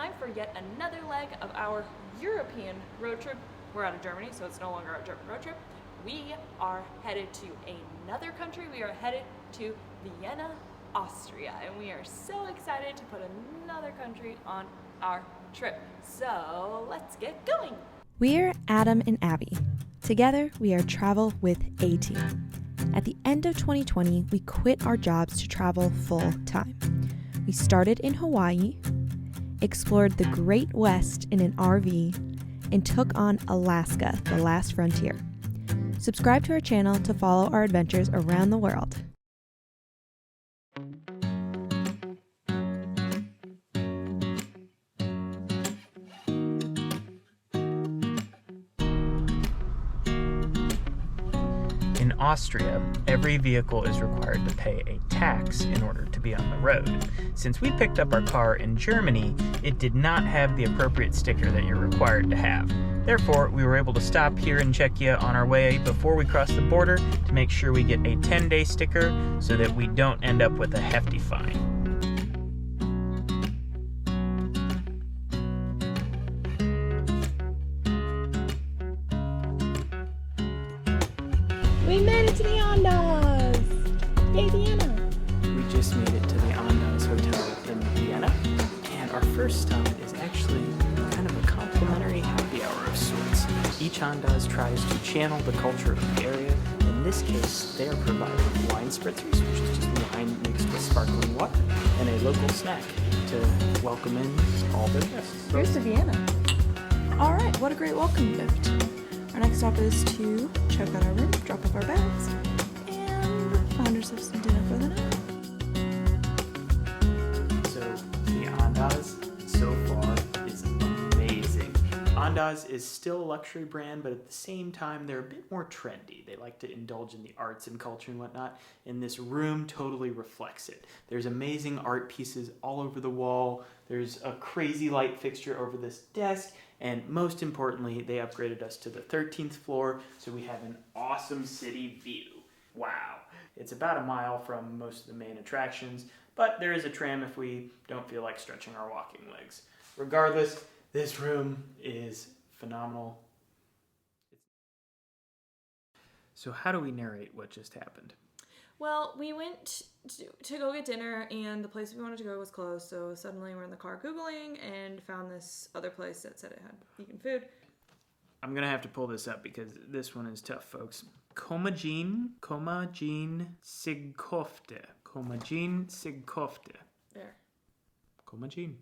time for yet another leg of our European road trip. We're out of Germany, so it's no longer a German road trip. We are headed to another country. We are headed to Vienna, Austria, and we are so excited to put another country on our trip. So let's get going. We're Adam and Abby. Together, we are Travel with a Team. At the end of 2020, we quit our jobs to travel full time. We started in Hawaii, explored the Great West in an RV, and took on Alaska, the last frontier. Subscribe to our channel to follow our adventures around the world. In Austria, every vehicle is required to pay a tax in order to be on the road. Since we picked up our car in Germany, it did not have the appropriate sticker that you're required to have. Therefore, we were able to stop here in Czechia on our way before we cross the border to make sure we get a 10-day sticker so that we don't end up with a hefty fine. We made it to the Andaz! Yay, Vienna! We just made it to the Andaz Hotel in Vienna, and our first stop is actually kind of a complimentary happy hour of sorts. Each Andaz tries to channel the culture of the area. In this case, they are providing wine spritzers, which is just wine mixed with sparkling water, and a local snack to welcome in all their guests. Here's to Vienna. All right, what a great welcome gift. Our next stop is to check out our room, drop off our bags, and find ourselves some dinner for the night. So the Andaz so far is amazing. Andaz is still a luxury brand, but at the same time, they're a bit more trendy. They like to indulge in the arts and culture and whatnot, and this room totally reflects it. There's amazing art pieces all over the wall. There's a crazy light fixture over this desk, and most importantly, they upgraded us to the 13th floor, so we have an awesome city view. Wow. It's about a mile from most of the main attractions, but there is a tram if we don't feel like stretching our walking legs. Regardless, this room is phenomenal. So how do we narrate what just happened? Well, we went to go get dinner, and the place we wanted to go was closed, so suddenly we're in the car Googling and found this other place that said it had vegan food. I'm going to have to pull this up because this one is tough, folks. Komagene Sigkofte. Komagene Sigkofte. There. Komagene.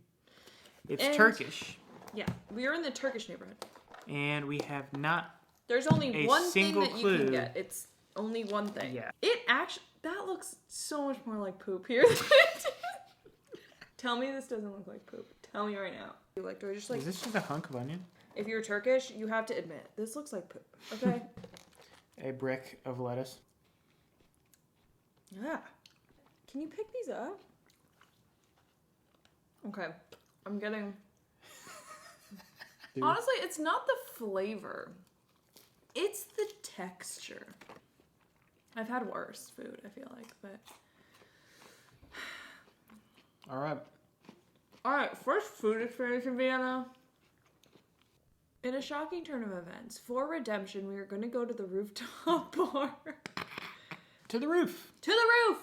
It's And- Turkish, Yeah, we are in the Turkish neighborhood. and we have not... There's only A one thing single that you clue. can get. It's only one thing. Yeah. It actually, that looks so much more like poop here than it did. Tell me this doesn't look like poop. Tell me right now. Do I just Is this just a hunk of onion? if you're Turkish, you have to admit, this looks like poop. Okay? A brick of lettuce. Yeah. Can you pick these up? Okay. I'm getting... Dude. Honestly, it's not the flavor. It's the texture. I've had worse food, I feel like, but... All right. Alright, first food experience in Vienna. In a shocking turn of events, for redemption, we are going to go to the rooftop bar. To the roof. To the roof!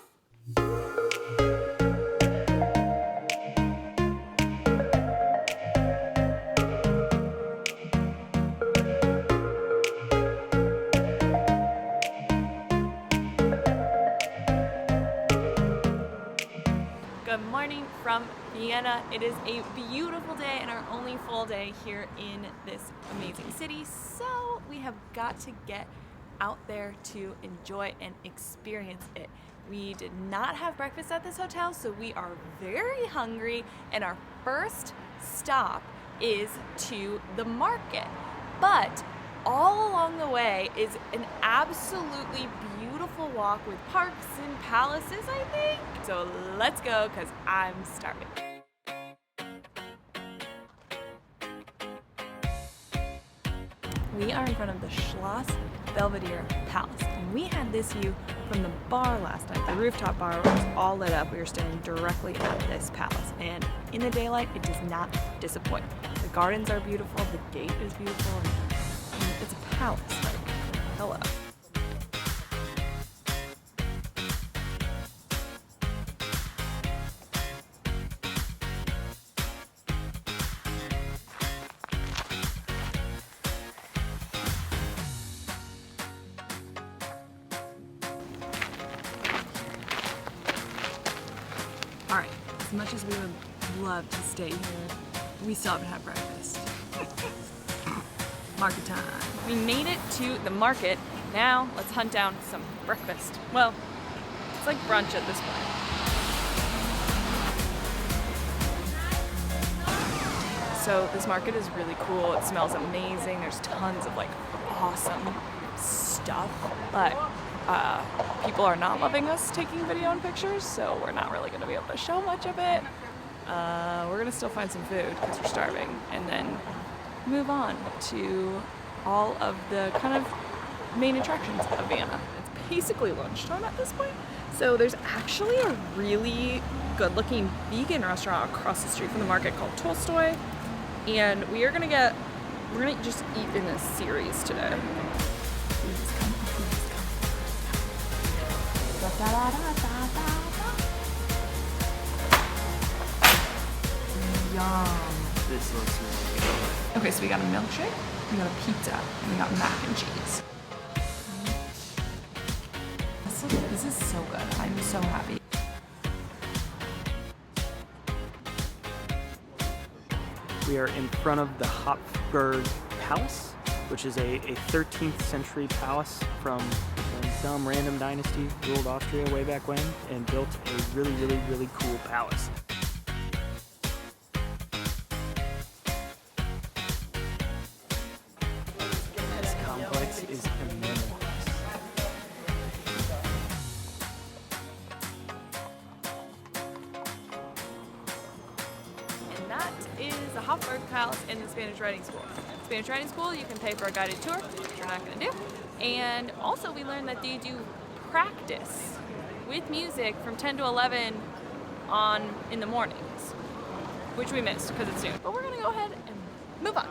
Good morning from Vienna. It is a beautiful day and our only full day here in this amazing city. So we have got to get out there to enjoy and experience it. We did not have breakfast at this hotel, so we are very hungry. And our first stop is to the market. But all along the way is an absolutely beautiful walk with parks and palaces, I think. So let's go, because I'm starving. We are in front of the Schloss Belvedere Palace, and we had this view from the bar last night. The rooftop bar was all lit up. We were standing directly at this palace, and in the daylight, it does not disappoint. The gardens are beautiful, the gate is beautiful, and it's a palace, like, hello. Alright, as much as we would love to stay here, we still haven't had breakfast. Market time. We made it to the market. Now, let's hunt down some breakfast. Well, it's like brunch at this point. So this market is really cool. It smells amazing. There's tons of like awesome stuff, but people are not loving us taking video and pictures, so we're not really going to be able to show much of it. We're going to still find some food because we're starving, and then move on to all of the kind of main attractions of Vienna. It's basically lunchtime at this point. So there's actually a really good-looking vegan restaurant across the street from the market called Tolstoy, and we're gonna just eat in this series today. Yum. This looks really good. Okay, so we got a milkshake, we got a pizza, and we got mac and cheese. This is so good. I'm so happy. We are in front of the Habsburg Palace, which is a 13th century palace from some random dynasty ruled Austria way back when and built a really, really, really cool palace. This complex is immense. And that is the Habsburg Palace in the Spanish Writing School. Spanish Writing School, you can pay for a guided tour, which we're not going to do. And also we learned that they do practice with music from 10 to 11 in the mornings, which we missed because it's noon. But we're going to go ahead and move on.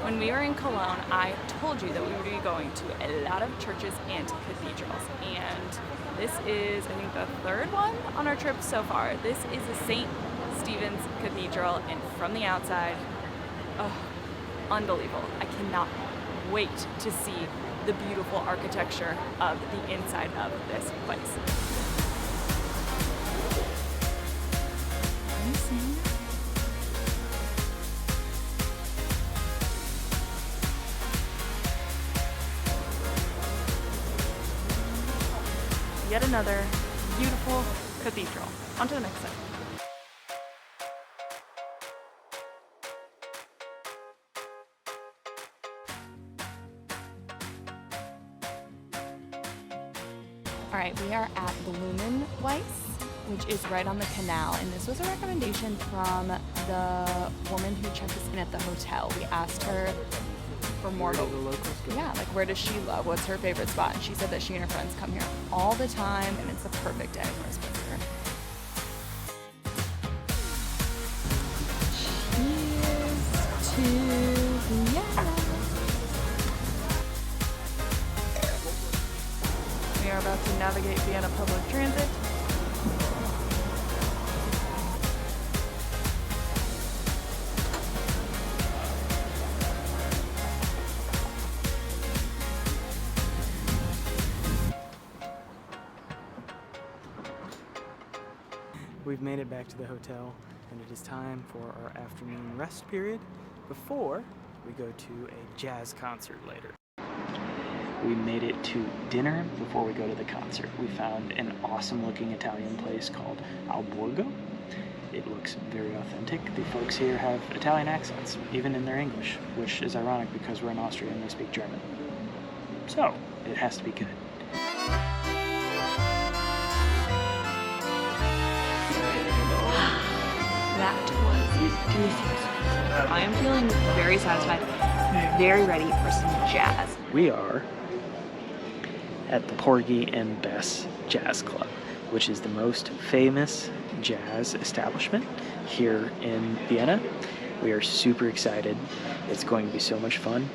When we were in Cologne, I told you that we would be going to a lot of churches and cathedrals, and this is, I think, the third one on our trip so far. This is the St. Stephen's Cathedral, and from the outside, oh, unbelievable. I cannot wait to see the beautiful architecture of the inside of this place. Are you seeing that? Yet another beautiful cathedral. On to the next side. All right, we are at Blumenweiss, which is right on the canal, and this was a recommendation from the woman who checked us in at the hotel. We asked her for more Where do the locals go? yeah, like where does she love? What's her favorite spot? And she said that she and her friends come here all the time, and it's the perfect day for us with her. Cheers to Vienna. We are about to navigate Vienna public transit. We've made it back to the hotel, and it is time for our afternoon rest period before we go to a jazz concert later. We made it to dinner before we go to the concert. We found an awesome looking Italian place called Alborgo. It looks very authentic. The folks here have Italian accents, even in their English, which is ironic because we're in Austria and they speak German. So, it has to be good. I am feeling very satisfied, very ready for some jazz. We are at the Porgy and Bess Jazz Club, which is the most famous jazz establishment here in Vienna. We are super excited. It's going to be so much fun.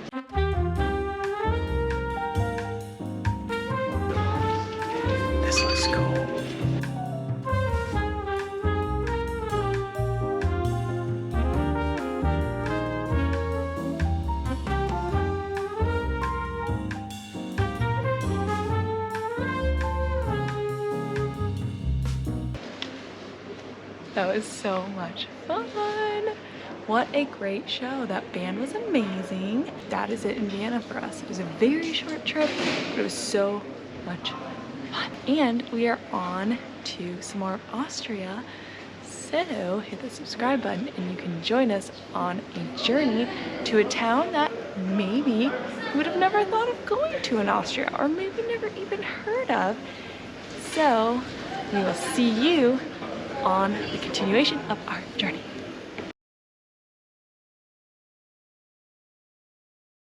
This looks cool. That was so much fun. What a great show. That band was amazing. That is it in Vienna for us. It was a very short trip, but it was so much fun. And we are on to some more of Austria. So hit the subscribe button and you can join us on a journey to a town that maybe you would have never thought of going to in Austria, or maybe never even heard of. So we will see you on the continuation of our journey.